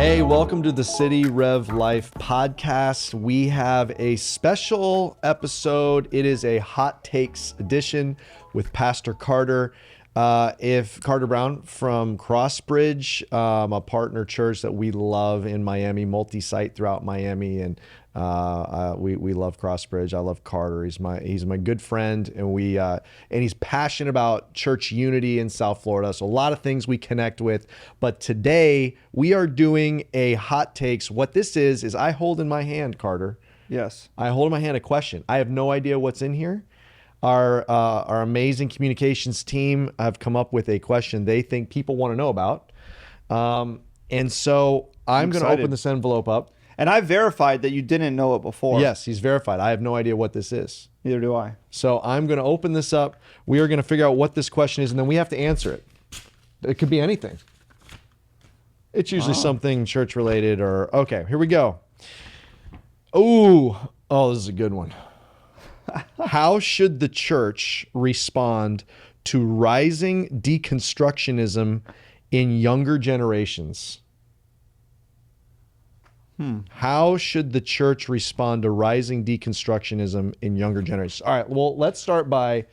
Hey, welcome to the City Rev Life podcast. We have a special episode. It is a hot takes edition with Pastor Carter. If Carter Brown from Crossbridge, a partner church that we love in Miami, multi-site throughout Miami, and we love Crossbridge. I love Carter. He's my good friend, and he's passionate about church unity in South Florida. So a lot of things we connect with. But today we are doing a hot takes. What this is I hold in my hand, Carter. Yes. I hold in my hand a question. I have no idea what's in here. Our amazing communications team have come up with a question they think people want to know about. And so I'm going to open this envelope up. And I verified that you didn't know it before. Yes, he's verified. I have no idea what this is. Neither do I. So I'm going to open this up. We are going to figure out what this question is, and then we have to answer it. It could be anything. It's usually something church related or, okay, here we go. Oh, this is a good one. How should the church respond to rising deconstructionism in younger generations? How should the church respond to rising deconstructionism in younger generations? All right, well, let's start by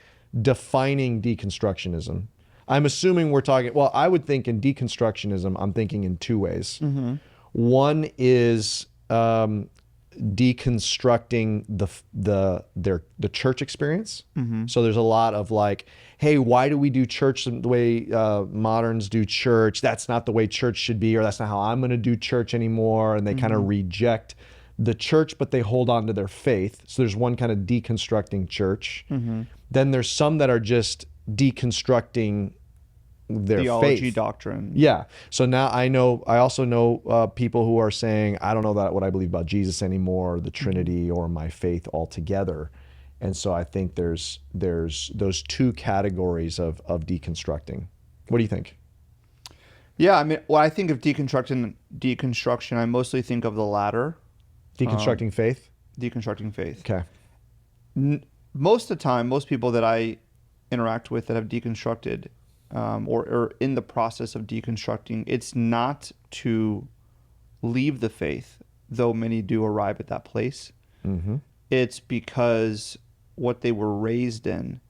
defining deconstructionism. I'm assuming we're talking, well, I would think in deconstructionism, I'm thinking in two ways. Mm-hmm. One is deconstructing the church experience. Mm-hmm. So there's a lot of like, hey, why do we do church the way moderns do church? That's not the way church should be, or that's not how I'm going to do church anymore. And they kind of reject the church, but they hold on to their faith. So there's one kind of deconstructing church. Mm-hmm. Then there's some that are just deconstructing their theology, faith. doctrine. Yeah. So now I also know people who are saying, I don't know what I believe about Jesus anymore, the Trinity, or my faith altogether. And so I think there's those two categories of deconstructing. What do you think? Yeah, I mean, when I think of deconstruction, I mostly think of the latter. Deconstructing faith? Deconstructing faith. Okay. Most of the time, most people that I interact with that have deconstructed or in the process of deconstructing, it's not to leave the faith, though many do arrive at that place. Mm-hmm. It's because what they were raised in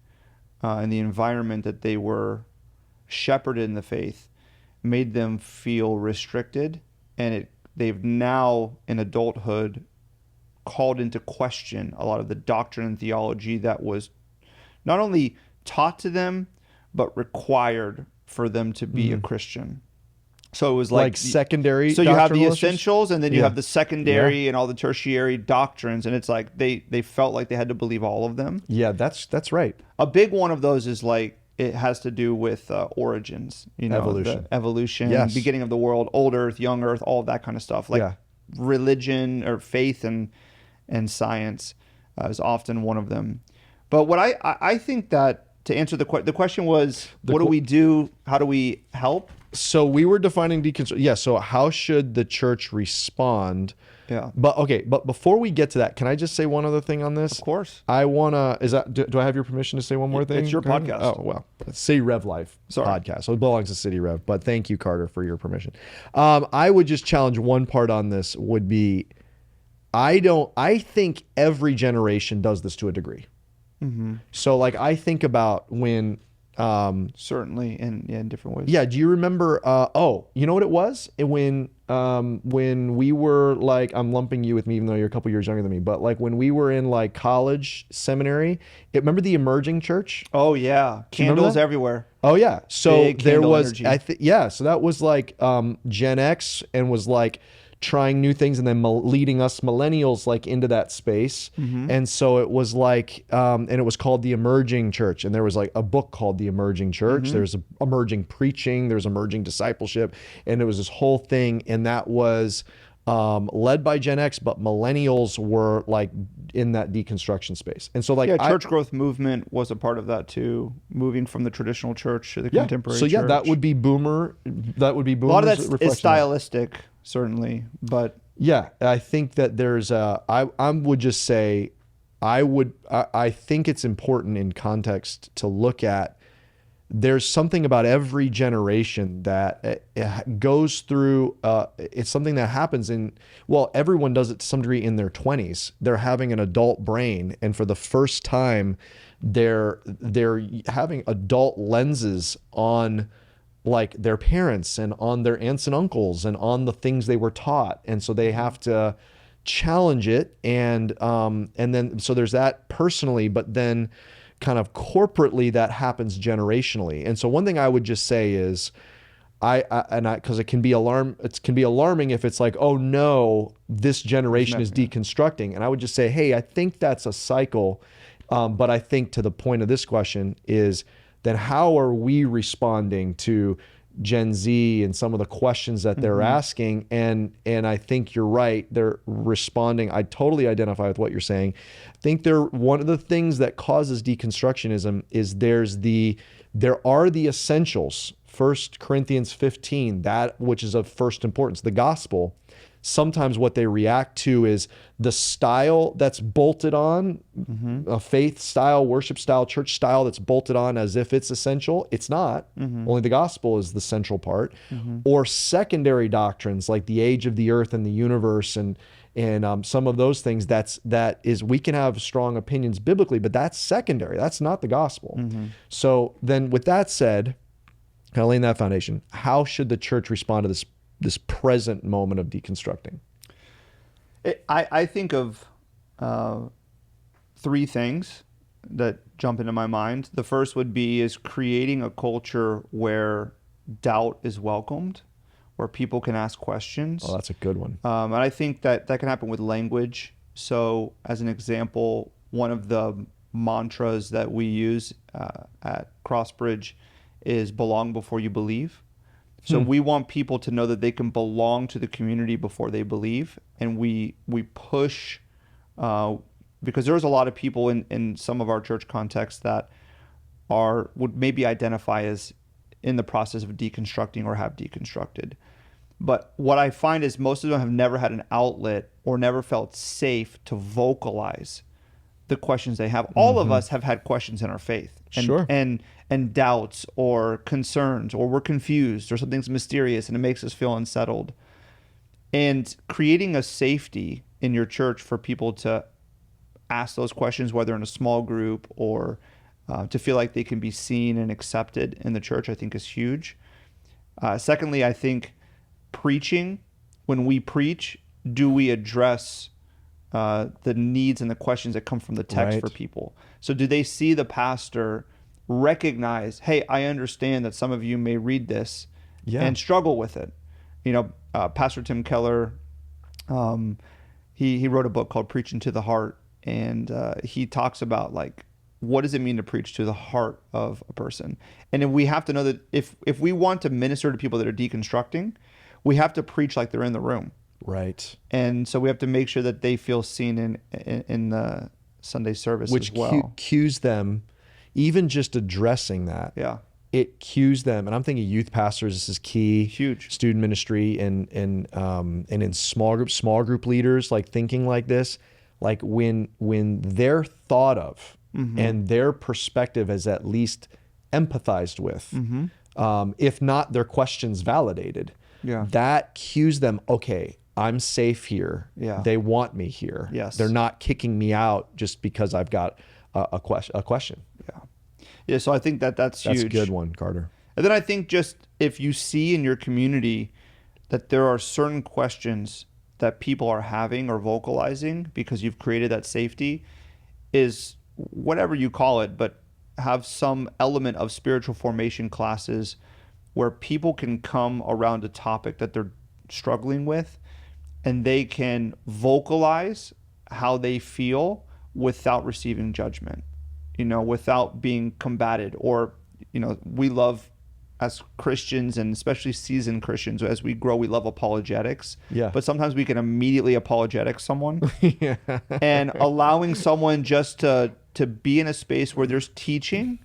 the environment that they were shepherded in the faith, made them feel restricted, and they've now, in adulthood, called into question a lot of the doctrine and theology that was not only taught to them, but required for them to be a Christian. So it was like secondary. So you have the essentials, and then you have the secondary Yeah. and all the tertiary doctrines, and it's like they felt like they had to believe all of them. Yeah, that's right. A big one of those is like it has to do with origins, evolution, Yes. beginning of the world, old Earth, young Earth, all of that kind of stuff. Like religion or faith and science is often one of them. But what I think that to answer the question was, what do we do? How do we help? So we were defining deconstruction. Yeah. So how should the church respond? Yeah. But before we get to that, can I just say one other thing on this? Of course. I wanna. Do I have your permission to say one more thing? It's your podcast. Oh well, it's City Rev Life podcast. So it belongs to City Rev. But thank you, Carter, for your permission. I would just challenge one part on this. Would be, I think every generation does this to a degree. Mm-hmm. So like I think about when certainly in different ways. Yeah, do you remember you know what it was? When we were like, I'm lumping you with me even though you're a couple years younger than me, but like when we were in like college, seminary, remember the emerging church? Oh yeah, candles everywhere. Oh yeah. So big there was energy. So that was like Gen X, and was like trying new things, and then leading us millennials like into that space. Mm-hmm. And so it was like, and it was called the emerging church. And there was like a book called the emerging church. Mm-hmm. There's emerging preaching, there's emerging discipleship. And it was this whole thing. And that was led by Gen X, but millennials were like in that deconstruction space. And so like church growth movement was a part of that too, moving from the traditional church to the contemporary church. So that would be boomer. A lot of that is stylistic, certainly, but yeah, I think that there's I would just say I think it's important in context to look at there's something about every generation that goes through, it's something that happens everyone does it to some degree in their 20s. They're having an adult brain, and for the first time, they're having adult lenses on like their parents and on their aunts and uncles and on the things they were taught. And so they have to challenge it. And then, so there's that personally, but then kind of corporately that happens generationally. And so one thing I would just say is because it can be alarming if it's like, oh no, this generation is deconstructing. And I would just say, hey, I think that's a cycle. But I think to the point of this question is, then how are we responding to Gen Z and some of the questions that they're asking? And I think you're right. They're responding. I totally identify with what you're saying. I think one of the things that causes deconstructionism is there are the essentials. 1 Corinthians 15, that which is of first importance, the gospel. Sometimes what they react to is the style that's bolted on, a faith style, worship style, church style that's bolted on as if it's essential. It's not. Only the gospel is the central part. Or secondary doctrines like the age of the earth and the universe and some of those things. We can have strong opinions biblically, but that's secondary. That's not the gospel. So then with that said, kind of laying that foundation, how should the church respond to this present moment of deconstructing? I think of three things that jump into my mind. The first would be is creating a culture where doubt is welcomed, where people can ask questions. Oh, that's a good one. And I think that can happen with language. So as an example, one of the mantras that we use at Crossbridge is belong before you believe. So we want people to know that they can belong to the community before they believe. And we push, because there's a lot of people in some of our church contexts that would maybe identify as in the process of deconstructing or have deconstructed. But what I find is most of them have never had an outlet or never felt safe to vocalize the questions they have. All of us have had questions in our faith and doubts or concerns, or we're confused, or something's mysterious and it makes us feel unsettled. And creating a safety in your church for people to ask those questions, whether in a small group or to feel like they can be seen and accepted in the church, I think is huge. Secondly, I think preaching, when we preach, do we address the needs and the questions that come from the text for people? So do they see the pastor recognize, hey, I understand that some of you may read this and struggle with it. Pastor Tim Keller, he wrote a book called Preaching to the Heart, and he talks about like, what does it mean to preach to the heart of a person? And then we have to know that if we want to minister to people that are deconstructing, we have to preach like they're in the room. Right. And so we have to make sure that they feel seen in the Sunday service as well. Which cues them, even just addressing that. Yeah. It cues them. And I'm thinking youth pastors, this is key. Huge. Student ministry and in small group leaders, like thinking like this, like when they're thought of and their perspective is at least empathized with, if not their questions validated, that cues them, okay, I'm safe here. Yeah. They want me here. Yes. They're not kicking me out just because I've got a question. Yeah. So I think that's huge. That's a good one, Carter. And then I think just if you see in your community that there are certain questions that people are having or vocalizing because you've created that safety, is whatever you call it, but have some element of spiritual formation classes where people can come around a topic that they're struggling with and they can vocalize how they feel without receiving judgment, without being combated. Or, we love, as Christians, and especially seasoned Christians, as we grow, we love apologetics. Yeah. But sometimes we can immediately apologetic someone. And allowing someone just to be in a space where there's teaching,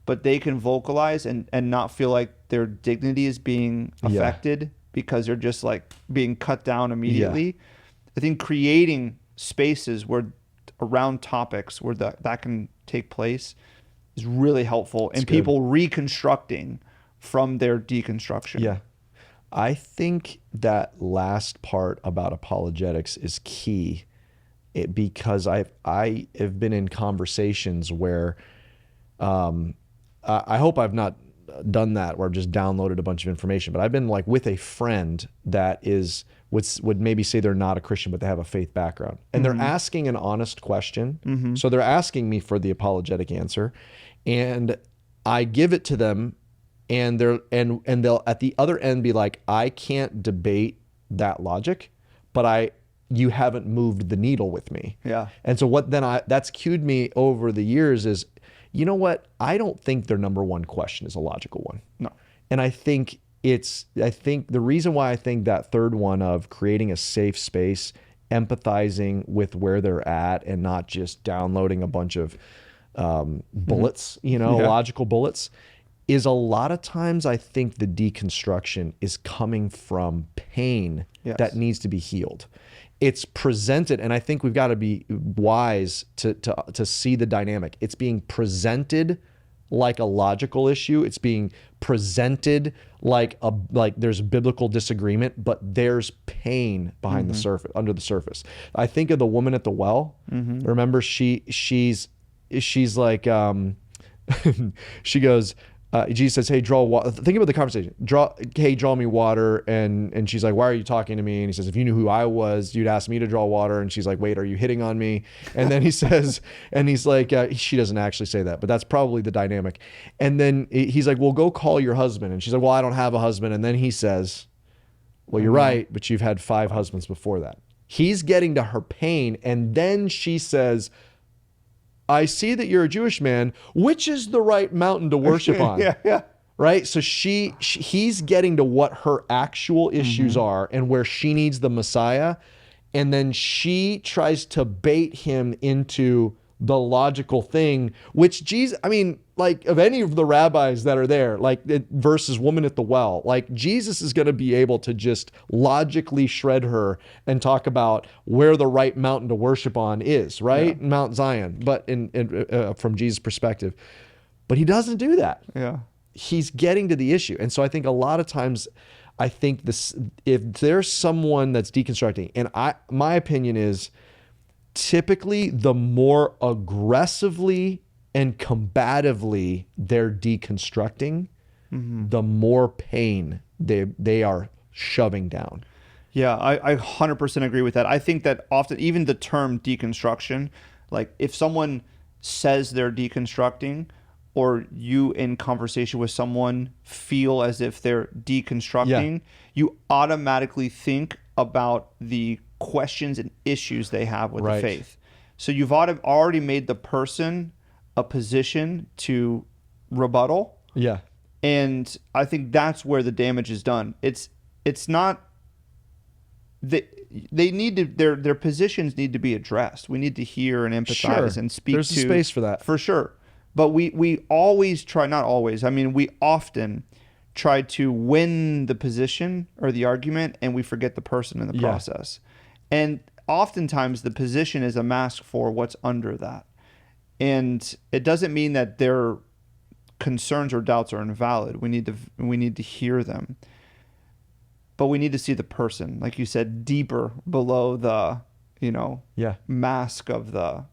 but they can vocalize and not feel like their dignity is being affected because they're just like being cut down immediately. I think creating spaces where around topics where that can take place is really helpful in people reconstructing from their deconstruction. Yeah. I think that last part about apologetics is key, because I have been in conversations where I hope I've not done that where I've just downloaded a bunch of information, but I've been like with a friend that would maybe say they're not a Christian, but they have a faith background, and they're asking an honest question. So they're asking me for the apologetic answer, and I give it to them, and they'll at the other end be like, I can't debate that logic, but you haven't moved the needle with me. Yeah. And so that's cued me over the years is, you know what? I don't think their number one question is a logical one. No. And I think the reason why I think that third one of creating a safe space, empathizing with where they're at and not just downloading a bunch of bullets, logical bullets, is a lot of times I think the deconstruction is coming from pain that needs to be healed. It's presented, and I think we've got to be wise to see the dynamic. It's being presented like a logical issue. It's being presented like there's biblical disagreement, but there's pain behind the surface, under the surface. I think of the woman at the well. Remember, she's like, she goes, Jesus says, hey, draw water. Think about the conversation. Draw me water. And she's like, why are you talking to me? And he says, if you knew who I was, you'd ask me to draw water. And she's like, wait, are you hitting on me? And then he says, and he's like, she doesn't actually say that, but that's probably the dynamic. And then he's like, well, go call your husband. And she's like, well, I don't have a husband. And then he says, well, you're right, but you've had 5 husbands before that. He's getting to her pain. And then she says, I see that you're a Jewish man. Which is the right mountain to worship on? Yeah. Right? So he's getting to what her actual issues are and where she needs the Messiah. And then she tries to bait him into the logical thing, which Jesus, I mean, like of any of the rabbis that are there, like versus woman at the well, like Jesus is going to be able to just logically shred her and talk about where the right mountain to worship on is, right? Yeah. Mount Zion, but from Jesus' perspective. But he doesn't do that. Yeah. He's getting to the issue. And so I think a lot of times, I think this, if there's someone that's deconstructing, and my opinion is typically the more aggressively and combatively they're deconstructing, the more pain they are shoving down. Yeah, I 100% agree with that. I think that often, even the term deconstruction, like if someone says they're deconstructing, or you in conversation with someone feel as if they're deconstructing, you automatically think about the questions and issues they have with the faith. So you've already made the person a position to rebuttal. Yeah. And I think that's where the damage is done. It's not they need to their positions need to be addressed. We need to hear and empathize and speak. There's a space for that. For sure. But we always try, not always, I mean, we often try to win the position or the argument, and we forget the person in the process. And oftentimes the position is a mask for what's under that. And it doesn't mean that their concerns or doubts are invalid. We need to hear them. But we need to see the person, like you said, deeper below the, mask of the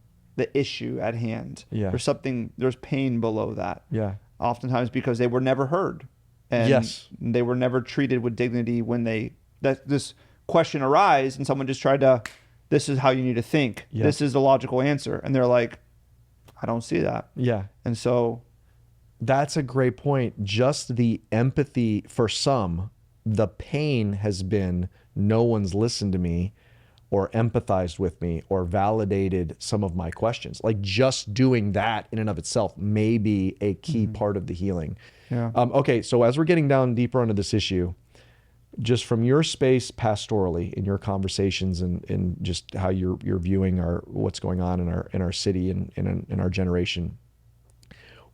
issue at hand. Yeah. There's pain below that. Yeah. Oftentimes because they were never heard. And they were never treated with dignity when this question arise and someone just tried to, this is how you need to think. Yeah. This is the logical answer. And they're like, I don't see that. Yeah. And so that's a great point. Just the empathy for some, the pain has been no one's listened to me or empathized with me or validated some of my questions. Like just doing that in and of itself may be a key part of the healing. Yeah. Okay, so as we're getting down deeper into this issue, just from your space pastorally in your conversations and just how you're viewing what's going on in our city and in our generation,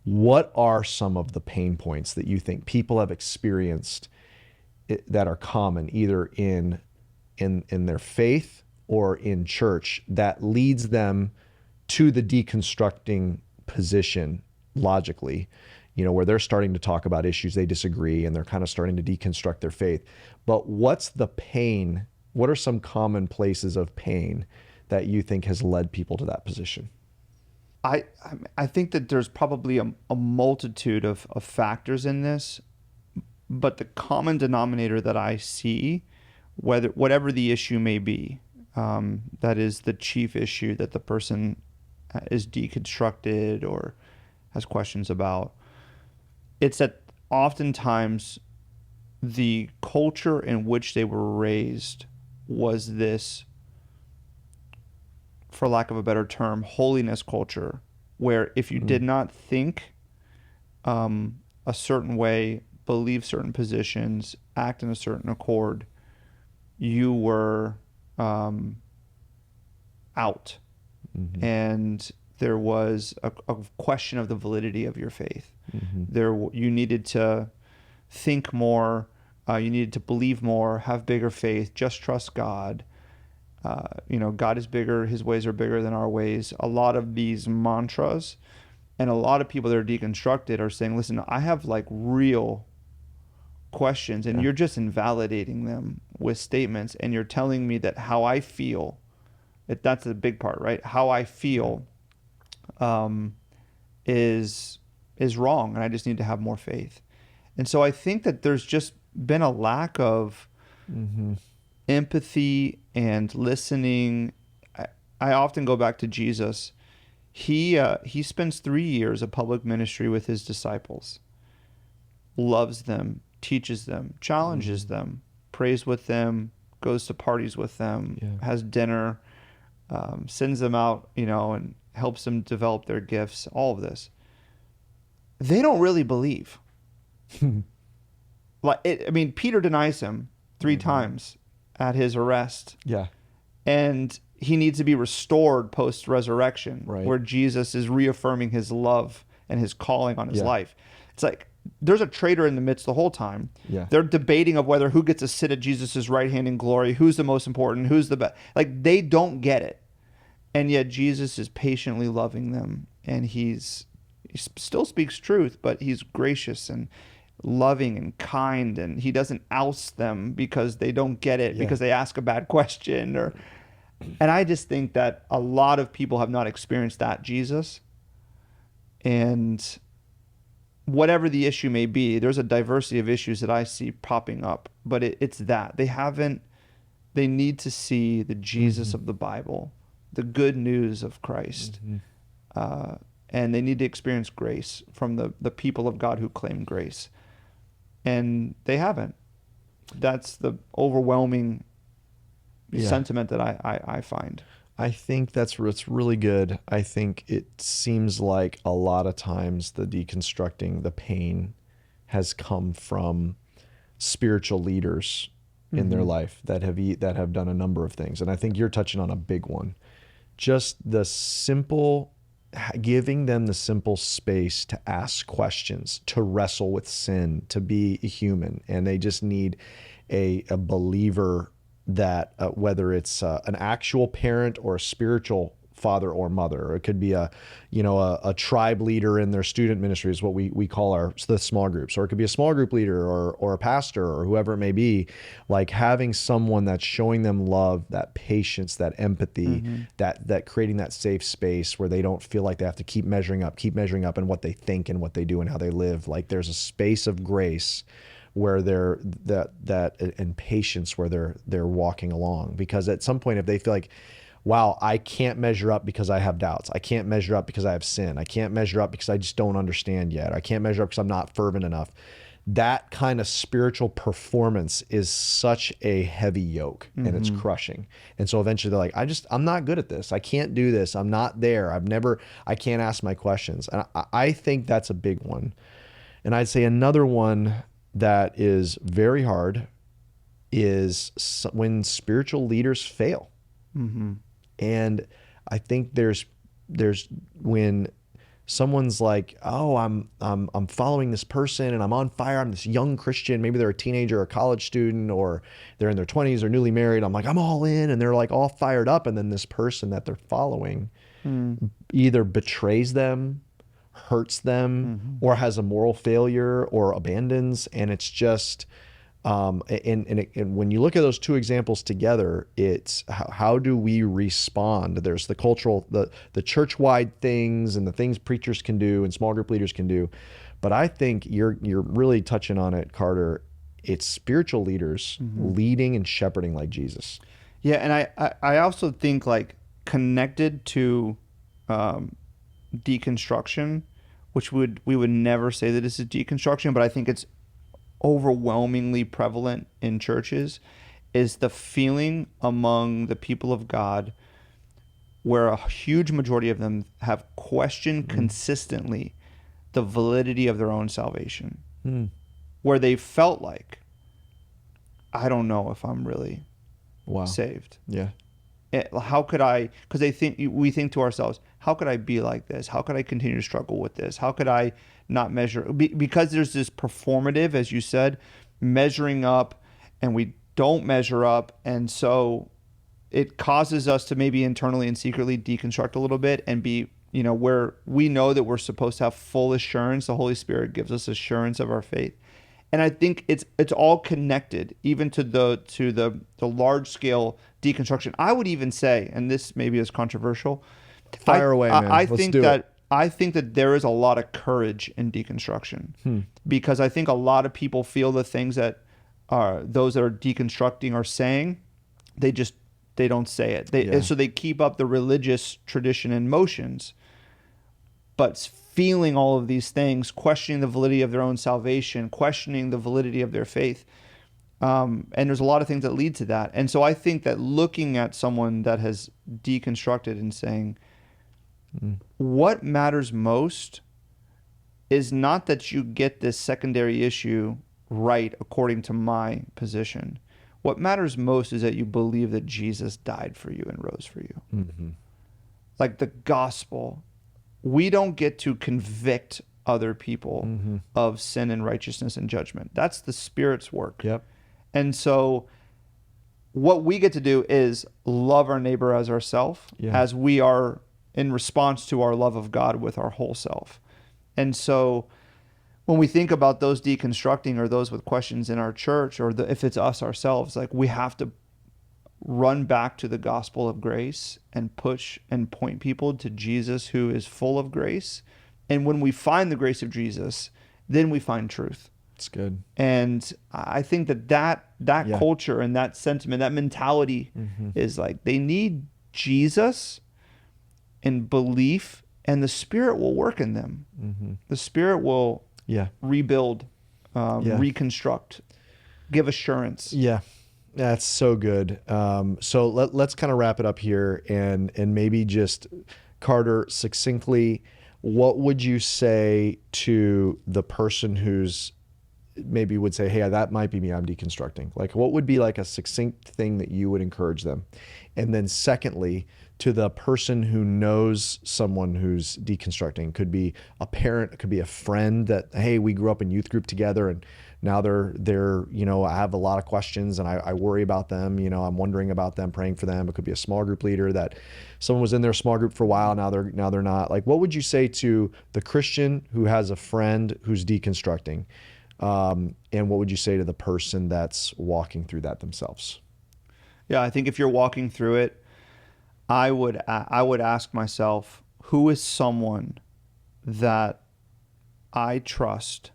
what are some of the pain points that you think people have experienced that are common either in their faith or in church that leads them to the deconstructing position logically, where they're starting to talk about issues they disagree and they're kind of starting to deconstruct their faith. But what's the pain? What are some common places of pain that you think has led people to that position? I think that there's probably a multitude of factors in this, but the common denominator that I see, whatever the issue may be, that is the chief issue that the person is deconstructed or has questions about, it's that oftentimes the culture in which they were raised was this, for lack of a better term, holiness culture, where if you did not think a certain way, believe certain positions, act in a certain accord, you were out. Mm-hmm. And there was a question of the validity of your faith. Mm-hmm. You needed to think more, you needed to believe more, have bigger faith, just trust God. God is bigger, his ways are bigger than our ways. A lot of these mantras, and a lot of people that are deconstructed are saying, listen, I have like real questions, and you're just invalidating them with statements, and you're telling me that how I feel, that's the big part, right? How I feel is wrong, and I just need to have more faith. And so I think that there's just been a lack of empathy and listening. I often go back to Jesus. He spends 3 years of public ministry with his disciples, loves them, teaches them, challenges them, prays with them, goes to parties with them, has dinner, sends them out, and helps them develop their gifts, all of this. They don't really believe. Peter denies him 3 times at his arrest. Yeah. And he needs to be restored post-resurrection, Right. where Jesus is reaffirming his love and his calling on his life. It's like there's a traitor in the midst the whole time. Yeah. They're debating of whether who gets to sit at Jesus' right hand in glory, who's the most important, who's the best. Like, they don't get it. And yet Jesus is patiently loving them, and he still speaks truth, but he's gracious and loving and kind, and he doesn't oust them because they don't get it, because they ask a bad question. And I just think that a lot of people have not experienced that Jesus. And whatever the issue may be, there's a diversity of issues that I see popping up, but it's that they need to see the Jesus of the Bible, the good news of Christ. And they need to experience grace from the people of God who claim grace. And they haven't. That's the overwhelming sentiment that I find. I think that's really good. I think it seems like a lot of times the deconstructing, the pain has come from spiritual leaders in their life that have done a number of things. And I think you're touching on a big one. Just giving them the simple space to ask questions, to wrestle with sin, to be a human. And they just need a believer that whether it's an actual parent or a spiritual father or mother, or it could be a tribe leader in their student ministry is what we call the small groups, or it could be a small group leader or a pastor or whoever it may be, like having someone that's showing them love, that patience, that empathy, that creating that safe space where they don't feel like they have to keep measuring up in what they think and what they do and how they live. Like there's a space of grace where they're and patience where they're walking along, because at some point if they feel like, wow, I can't measure up because I have doubts. I can't measure up because I have sin. I can't measure up because I just don't understand yet. I can't measure up because I'm not fervent enough. That kind of spiritual performance is such a heavy yoke, and it's crushing. And so eventually they're like, I'm not good at this. I can't do this. I'm not there. I can't ask my questions. And I think that's a big one. And I'd say another one that is very hard is when spiritual leaders fail. And I think there's when someone's like, oh, I'm following this person and I'm on fire. I'm this young Christian. Maybe they're a teenager or a college student, or they're in their 20s or newly married. I'm like, I'm all in, and they're like all fired up. And then this person that they're following either betrays them hurts them or has a moral failure or abandons. And it's just, and when you look at those two examples together, it's how do we respond? There's the cultural, the church-wide things and the things preachers can do and small group leaders can do. But I think you're really touching on it, Carter. It's spiritual leaders leading and shepherding like Jesus. Yeah, and I also think like connected to deconstruction, which we would never say that this is deconstruction, but I think it's overwhelmingly prevalent in churches, is the feeling among the people of God where a huge majority of them have questioned consistently the validity of their own salvation, where they felt like, I don't know if I'm really saved. Yeah. How could I, because we think to ourselves, how could I be like this? How could I continue to struggle with this? How could I not measure? Because there's this performative, as you said, measuring up, and we don't measure up. And so it causes us to maybe internally and secretly deconstruct a little bit and be, where we know that we're supposed to have full assurance. The Holy Spirit gives us assurance of our faith. And I think it's all connected, even to the large scale deconstruction. I would even say, and this maybe is controversial, Fire away, man. I think that there is a lot of courage in deconstruction, because I think a lot of people feel the things that those that are deconstructing are saying, they don't say it. And so they keep up the religious tradition and motions, but feeling all of these things, questioning the validity of their own salvation, questioning the validity of their faith. And there's a lot of things that lead to that. And so I think that looking at someone that has deconstructed and saying, what matters most is not that you get this secondary issue right according to my position. What matters most is that you believe that Jesus died for you and rose for you. Like the gospel. We don't get to convict other people of sin and righteousness and judgment. That's the Spirit's work. Yep. And so what we get to do is love our neighbor as ourselves, as we are in response to our love of God with our whole self. And so when we think about those deconstructing or those with questions in our church, or if it's us ourselves, like we have to run back to the gospel of grace and push and point people to Jesus, who is full of grace. And when we find the grace of Jesus, then we find truth. It's good. And I think that culture and that sentiment, that mentality is like, they need Jesus and belief, and the Spirit will work in them. The Spirit will rebuild, reconstruct, give assurance. Yeah. That's so good. So let's kind of wrap it up here and maybe just, Carter, succinctly, what would you say to the person who's maybe would say, hey, that might be me, I'm deconstructing? Like, what would be like a succinct thing that you would encourage them? And then secondly, to the person who knows someone who's deconstructing, could be a parent, it could be a friend that, hey, we grew up in youth group together and now they're, I have a lot of questions and I worry about them. I'm wondering about them, praying for them. It could be a small group leader that someone was in their small group for a while. Now they're not. Like, what would you say to the Christian who has a friend who's deconstructing? And what would you say to the person that's walking through that themselves? Yeah, I think if you're walking through it, I would ask myself, who is someone that I trust?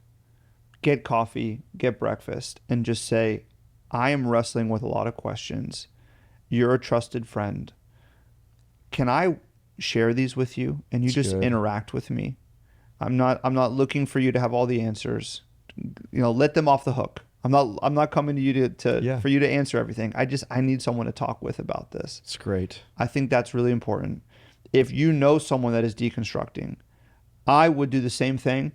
Get coffee, get breakfast, and just say, I am wrestling with a lot of questions. You're a trusted friend. Can I share these with you? And you just interact with me. I'm not looking for you to have all the answers. Let them off the hook. I'm not coming to you for you to answer everything. I need someone to talk with about this. It's great. I think that's really important. If you know someone that is deconstructing, I would do the same thing.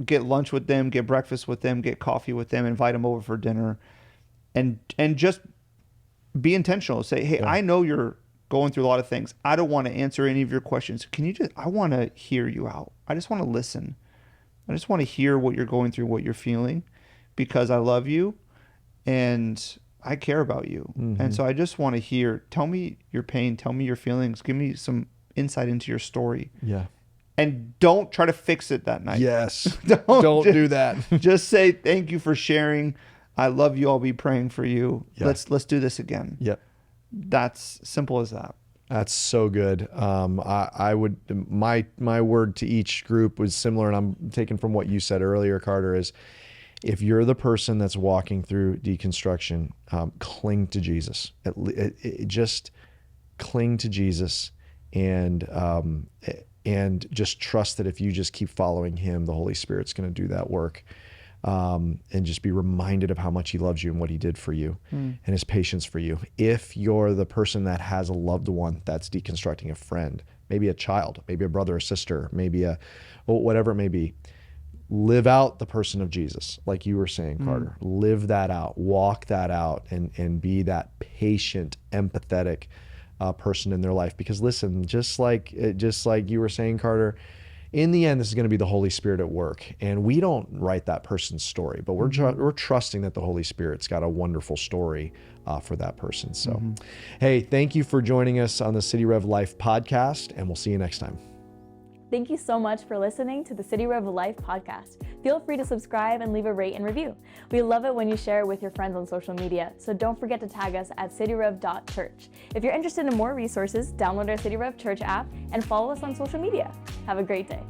Get lunch with them, get breakfast with them, get coffee with them, invite them over for dinner, and just be intentional. Say, hey, I know you're going through a lot of things. I don't want to answer any of your questions. I want to hear you out. I just want to listen. I just want to hear what you're going through, what you're feeling, because I love you and I care about you. And so I just want to hear, tell me your pain, tell me your feelings, give me some insight into your story. Yeah. And don't try to fix it that night. Yes. Don't do that. Just say, thank you for sharing. I love you. I'll be praying for you. Yeah. Let's do this again. Yep. That's simple as that. That's so good. I would, my word to each group was similar, and I'm taking from what you said earlier, Carter, is if you're the person that's walking through deconstruction, cling to Jesus. Just cling to Jesus, and just trust that if you just keep following him, the Holy Spirit's going to do that work. And just be reminded of how much he loves you and what he did for you and his patience for you. If you're the person that has a loved one that's deconstructing, a friend, maybe a child, maybe a brother or sister, maybe whatever it may be, live out the person of Jesus. Like you were saying, Carter, live that out, walk that out, and be that patient, empathetic person in their life. Because listen, just like you were saying, Carter, in the end, this is going to be the Holy Spirit at work, and we don't write that person's story, but we're trusting that the Holy Spirit's got a wonderful story for that person. So, hey, thank you for joining us on the City Rev Life podcast, and we'll see you next time. Thank you so much for listening to the City Rev Life podcast. Feel free to subscribe and leave a rate and review. We love it when you share it with your friends on social media, so don't forget to tag us at cityrev.church. If you're interested in more resources, download our City Rev Church app and follow us on social media. Have a great day.